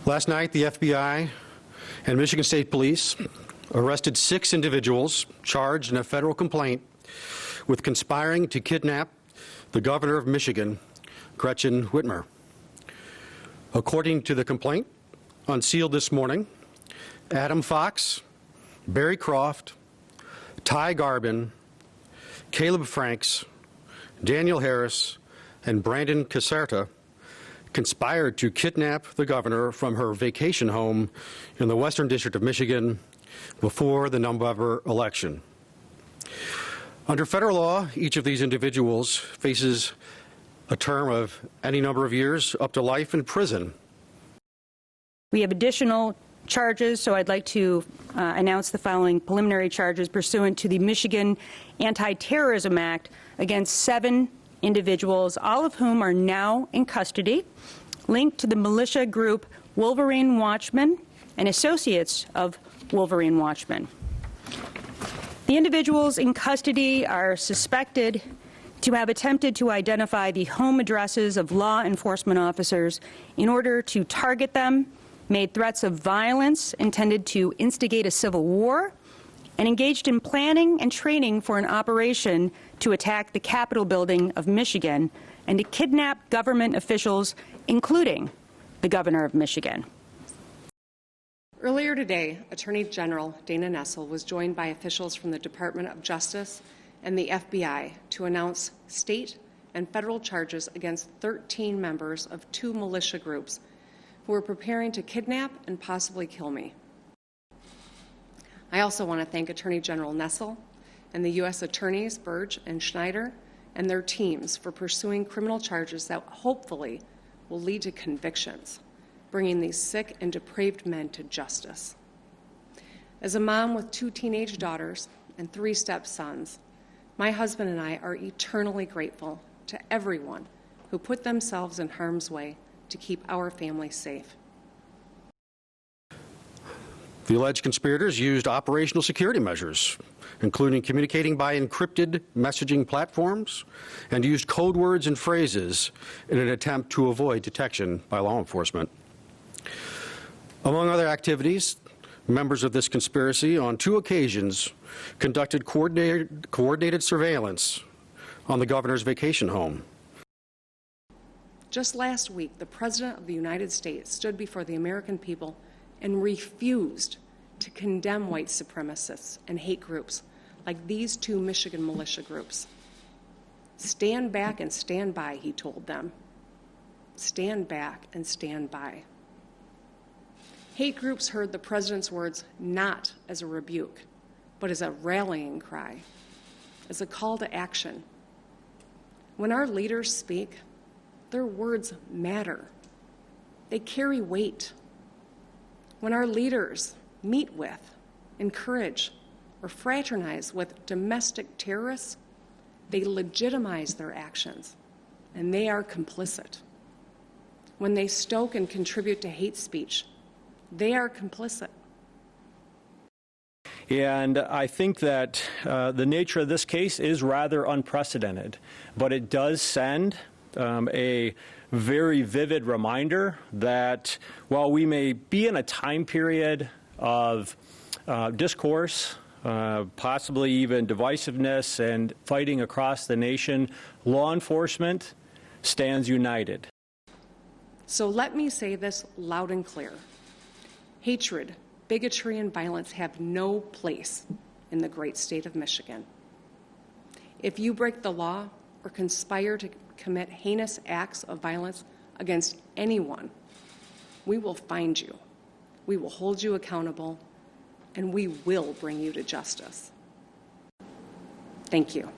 Last night, the FBI and Michigan State Police arrested 6 individuals charged in a federal complaint with conspiring to kidnap the governor of Michigan, Gretchen Whitmer. According to the complaint, unsealed this morning, Adam Fox, Barry Croft, Ty Garbin, Caleb Franks, Daniel Harris, and Brandon Caserta conspired to kidnap the governor from her vacation home in the Western District of Michigan before the November election. Under federal law, each of these individuals faces a term of any number of years up to life in prison. We have additional charges, so I'd like to announce the following preliminary charges pursuant to the Michigan Anti-Terrorism Act against 7 individuals, all of whom are now in custody, linked to the militia group Wolverine Watchmen and associates of Wolverine Watchmen. The individuals in custody are suspected to have attempted to identify the home addresses of law enforcement officers in order to target them, made threats of violence intended to instigate a civil war, and engaged in planning and training for an operation to attack the Capitol building of Michigan and to kidnap government officials, including the governor of Michigan. Earlier today, Attorney General Dana Nessel was joined by officials from the Department of Justice and the FBI to announce state and federal charges against 13 members of 2 militia groups who were preparing to kidnap and possibly kill me. I also want to thank Attorney General Nessel and the U.S. Attorneys Burge and Schneider and their teams for pursuing criminal charges that hopefully will lead to convictions, bringing these sick and depraved men to justice. As a mom with 2 teenage daughters and 3 stepsons, my husband and I are eternally grateful to everyone who put themselves in harm's way to keep our family safe. The alleged conspirators used operational security measures, including communicating by encrypted messaging platforms, and used code words and phrases in an attempt to avoid detection by law enforcement. Among other activities, members of this conspiracy on 2 occasions conducted coordinated surveillance on the governor's vacation home. Just last week, the President of the United States stood before the American people and refused to condemn white supremacists and hate groups like these 2 Michigan militia groups. Stand back and stand by, he told them. Stand back and stand by. Hate groups heard the President's words not as a rebuke, but as a rallying cry, as a call to action. When our leaders speak, their words matter. They carry weight. When our leaders meet with, encourage, or fraternize with domestic terrorists, they legitimize their actions, and they are complicit. When they stoke and contribute to hate speech, they are complicit. And I think that the nature of this case is rather unprecedented, but it does send a very vivid reminder that while we may be in a time period of discourse, possibly even divisiveness and fighting across the nation, law enforcement stands united. So let me say this loud and clear. Hatred, bigotry, and violence have no place in the great state of Michigan. If you break the law or conspire to commit heinous acts of violence against anyone, we will find you, we will hold you accountable, and we will bring you to justice. Thank you.